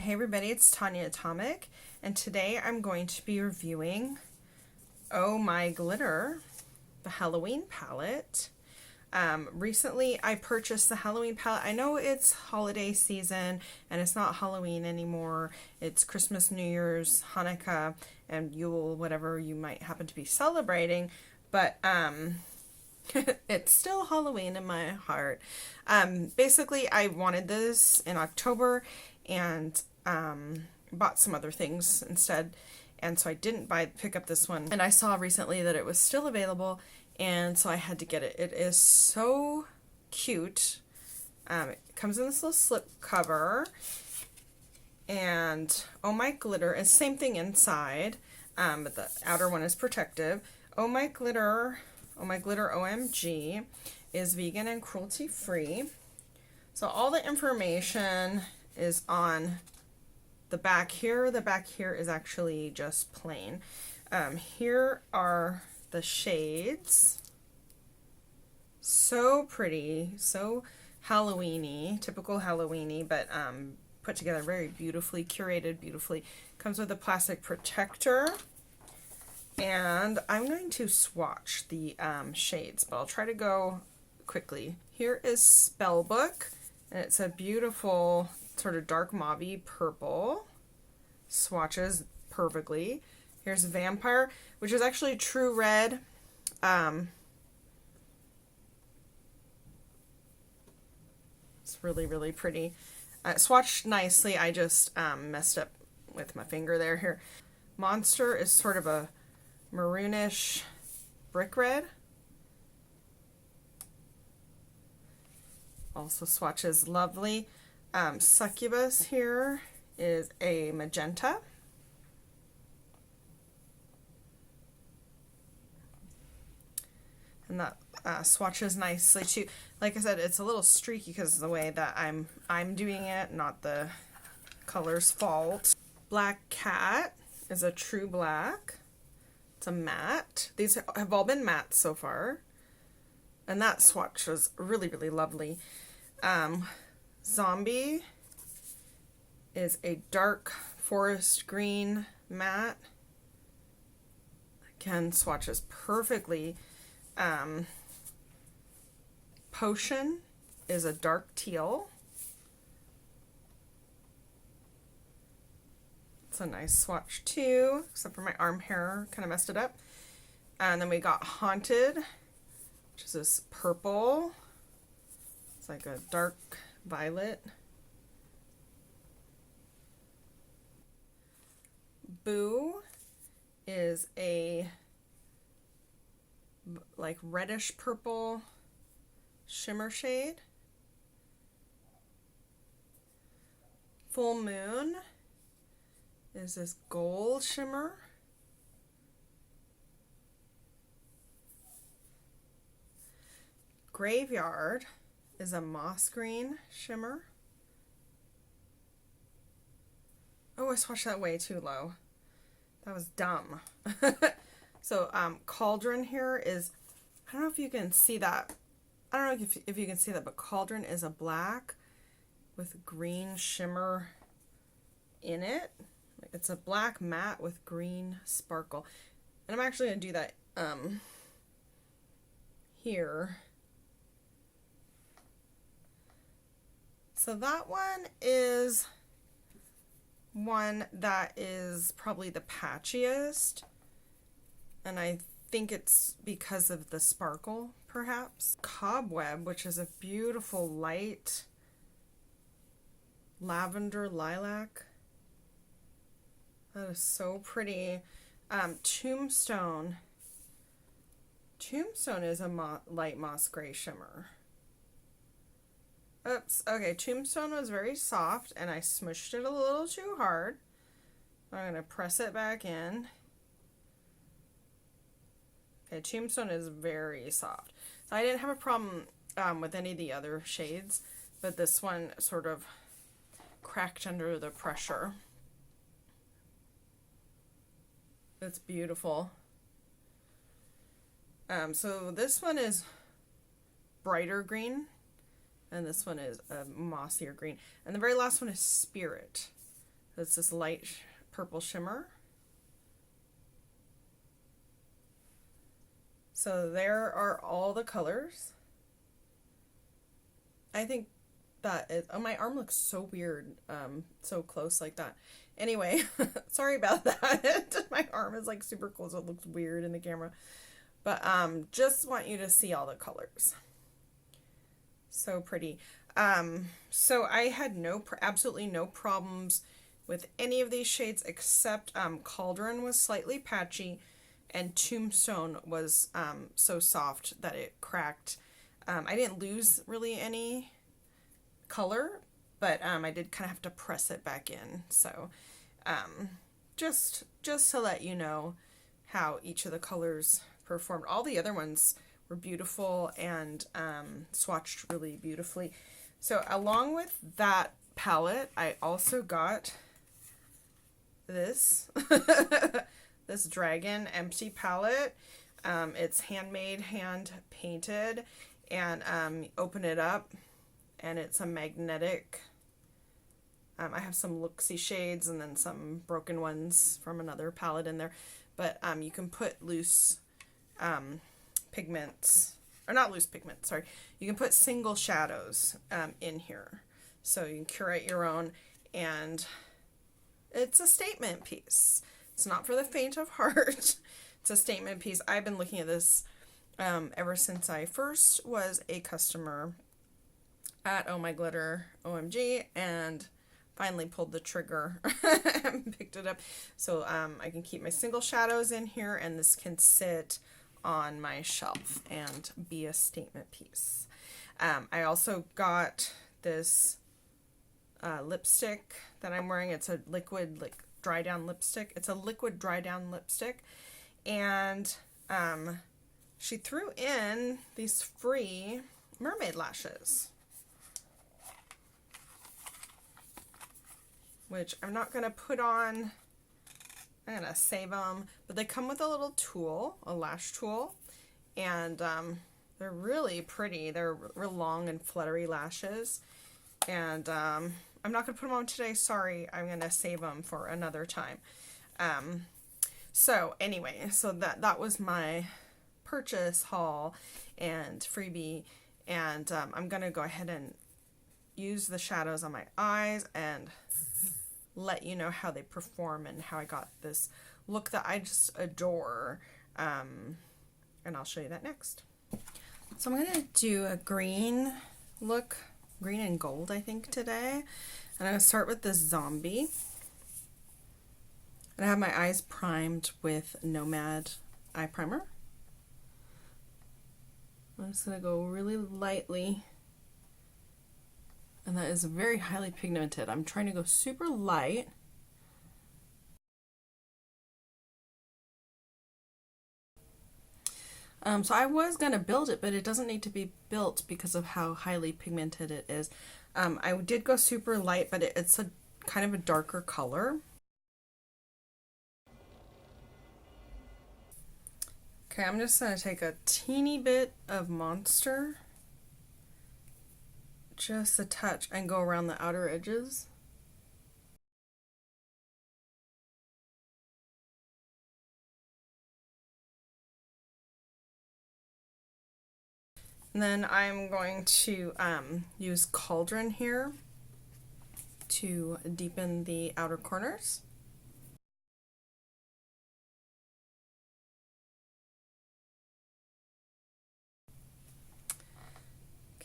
Hey everybody, it's Tanya Atomic, and today I'm going to be reviewing Oh My Glitter, the Halloween palette. Recently I purchased the Halloween palette. I know it's holiday season and it's not Halloween anymore. It's Christmas, New Year's, Hanukkah, and Yule, whatever you might happen to be celebrating, but it's still Halloween in my heart. Basically I wanted this in October and bought some other things instead, and so I didn't pick up this one, and I saw recently that it was still available, and so I had to get it. It is so cute. It comes in this little slip cover, and Oh My Glitter is same thing inside, but the outer one is protective. Oh My Glitter OMG is vegan and cruelty free. So all the information is on the back here. The back here is actually just plain. Here are the shades. So pretty, so Halloween-y, typical Halloween-y, but put together very beautifully, curated beautifully. Comes with a plastic protector. And I'm going to swatch the shades, but I'll try to go quickly. Here is Spellbook, and it's a beautiful sort of dark mauve-y purple. Swatches perfectly. Here's Vampire, which is actually true red. It's really, really pretty. Swatched nicely. I just messed up with my finger there. Here, Monster is sort of a maroonish brick red. Also swatches lovely. Succubus here is a magenta. And that swatches nicely too. Like I said, it's a little streaky because of the way that I'm doing it, not the color's fault. Black Cat is a true black. It's a matte. These have all been matte so far. And that swatch was really, really lovely. Zombie is a dark forest green matte. Again, swatches perfectly. Potion is a dark teal. It's a nice swatch too, except for my arm hair kind of messed it up. And then we got Haunted, which is this purple. It's like a dark violet. Boo is a like reddish purple shimmer shade. Full Moon is this gold shimmer. Graveyard is a moss green shimmer. Oh, I swatched that way too low. That was dumb. So Cauldron here is, I don't know if you can see that. I don't know if you can see that, but Cauldron is a black with green shimmer in it. It's a black matte with green sparkle. And I'm actually going to do that here. So that one is one that is probably the patchiest. And I think it's because of the sparkle, perhaps. Cobweb, which is a beautiful light lavender lilac. That is so pretty. Tombstone. Tombstone is a light moss gray shimmer. Oops. Okay, Tombstone was very soft, and I smushed it a little too hard. I'm going to press it back in. Okay, Tombstone is very soft. So I didn't have a problem with any of the other shades, but this one sort of cracked under the pressure. It's beautiful. So this one is brighter green, and this one is a mossier green. And the very last one is Spirit. It's this light purple shimmer. So there are all the colors. I think that is, oh, my arm looks so weird, so close like that. Anyway, sorry about that. My arm is like super close, so it looks weird in the camera. But just want you to see all the colors. So pretty. So I had absolutely no problems with any of these shades except Cauldron was slightly patchy, and Tombstone was so soft that it cracked. I didn't lose really any color, but I did kind of have to press it back in. So just to let you know how each of the colors performed. All the other ones were beautiful and swatched really beautifully. So along with that palette, I also got this this Dragon Empty palette. It's handmade, hand painted, and open it up and it's a magnetic. I have some Luxie shades and then some broken ones from another palette in there, but you can put loose pigments, or not loose pigments, sorry. You can put single shadows in here. So you can curate your own, and it's a statement piece. It's not for the faint of heart. It's a statement piece. I've been looking at this ever since I first was a customer at Oh My Glitter OMG, and finally pulled the trigger and picked it up. So I can keep my single shadows in here, and this can sit on my shelf and be a statement piece. I also got this lipstick that I'm wearing. It's a liquid, like, dry down lipstick. It's a liquid dry down lipstick, and she threw in these free mermaid lashes, which I'm not gonna put on. I'm gonna save them, but they come with a little tool, a lash tool, and they're really pretty. They're real long and fluttery lashes, and I'm not gonna put them on today. Sorry, I'm gonna save them for another time. So anyway, so that was my purchase haul and freebie, and I'm gonna go ahead and use the shadows on my eyes and let you know how they perform and how I got this look that I just adore. And I'll show you that next. So I'm going to do a green look, green and gold, I think, today. And I'm going to start with this zombie. And I have my eyes primed with Nomad eye primer. I'm just going to go really lightly. And that is very highly pigmented. I'm trying to go super light. So I was going to build it, but it doesn't need to be built because of how highly pigmented it is. I did go super light, but it's a kind of a darker color. Okay, I'm just going to take a teeny bit of Monster, just a touch, and go around the outer edges. And then I'm going to use Cauldron here to deepen the outer corners.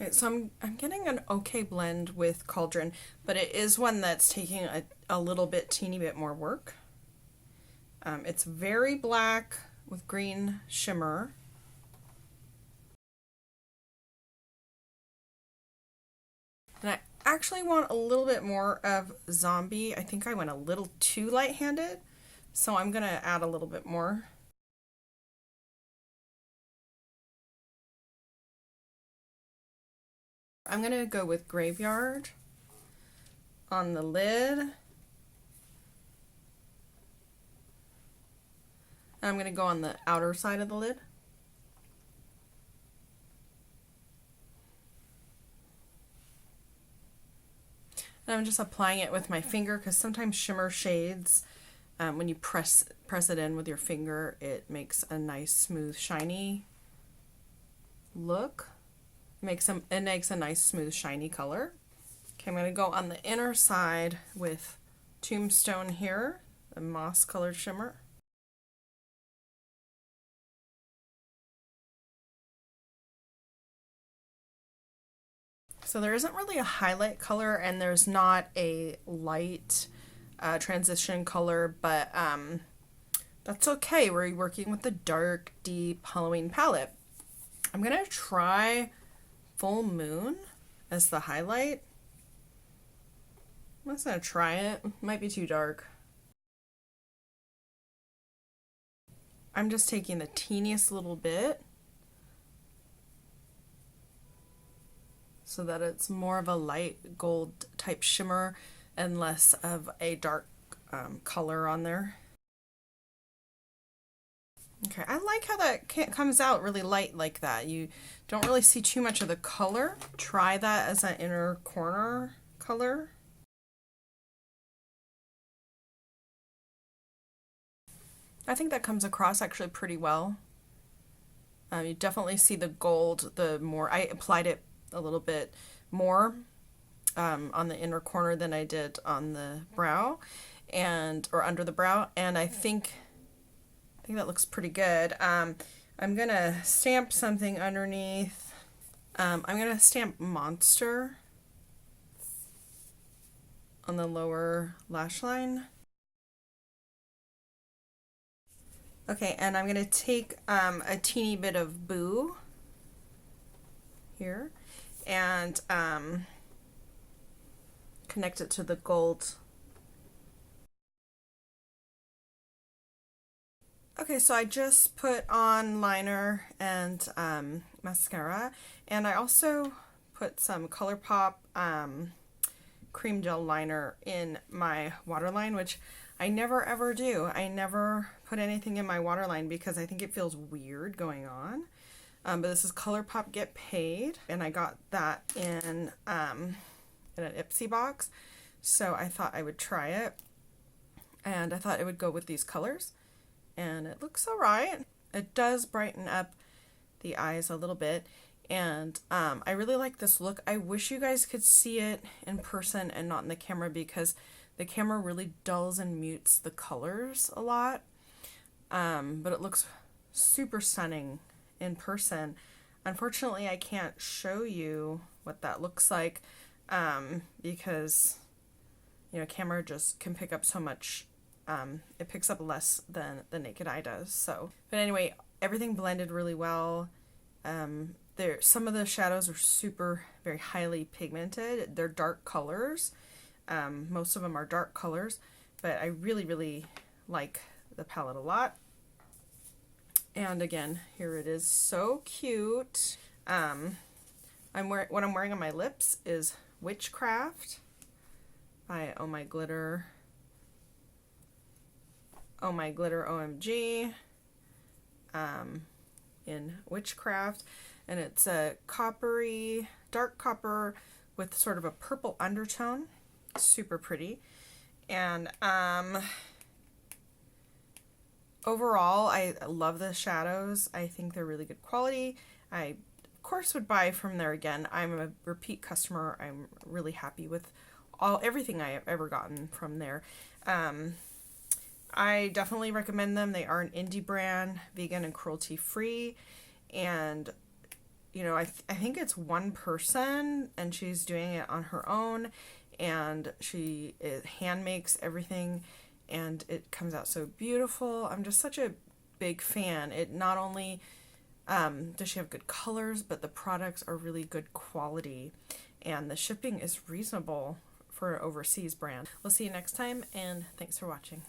Okay, so I'm getting an okay blend with Cauldron, but it is one that's taking a little bit, teeny bit more work. It's very black with green shimmer. And I actually want a little bit more of Zombie. I think I went a little too light-handed, so I'm gonna add a little bit more. I'm going to go with Graveyard on the lid. I'm going to go on the outer side of the lid. And I'm just applying it with my finger because sometimes shimmer shades, when you press it in with your finger, it makes a nice, smooth, shiny look. It makes a nice, smooth, shiny color. Okay, I'm going to go on the inner side with Tombstone here, the moss colored shimmer. So there isn't really a highlight color and there's not a light transition color, but that's okay. We're working with the dark, deep Halloween palette. I'm going to try Full Moon as the highlight. I'm just going to try it. Might be too dark. I'm just taking the teeniest little bit so that it's more of a light gold type shimmer and less of a dark color on there. Okay, I like how that comes out really light like that. You don't really see too much of the color. Try that as an inner corner color. I think that comes across actually pretty well. You definitely see the gold, the more I applied it a little bit more on the inner corner than I did on the brow or under the brow, and I think that looks pretty good. I'm gonna stamp something underneath. I'm gonna stamp Monster on the lower lash line. Okay, and I'm gonna take a teeny bit of Boo here and connect it to the gold. Okay, so I just put on liner and mascara, and I also put some ColourPop cream gel liner in my waterline, which I never ever do. I never put anything in my waterline because I think it feels weird going on. But this is ColourPop Get Paid, and I got that in an Ipsy box, so I thought I would try it, and I thought it would go with these colors. And it looks alright. It does brighten up the eyes a little bit, and I really like this look. I wish you guys could see it in person and not in the camera because the camera really dulls and mutes the colors a lot, but it looks super stunning in person. Unfortunately, I can't show you what that looks like because camera just can pick up so much. It picks up less than the naked eye does. But anyway, everything blended really well. Some of the shadows are very highly pigmented. They're dark colors. Most of them are dark colors, but I really, really like the palette a lot. And again, here it is, so cute. What I'm wearing on my lips is Witchcraft by Oh My Glitter OMG in Witchcraft, and it's a dark copper with sort of a purple undertone. Super pretty. And overall, I love the shadows. I think they're really good quality. I of course would buy from there again. I'm a repeat customer. I'm really happy with everything I have ever gotten from there. I definitely recommend them. They are an indie brand, vegan and cruelty free, and I think it's one person and she's doing it on her own, and she hand makes everything, and it comes out so beautiful. I'm just such a big fan. It not only does she have good colors, but the products are really good quality, and the shipping is reasonable for an overseas brand. We'll see you next time, and thanks for watching.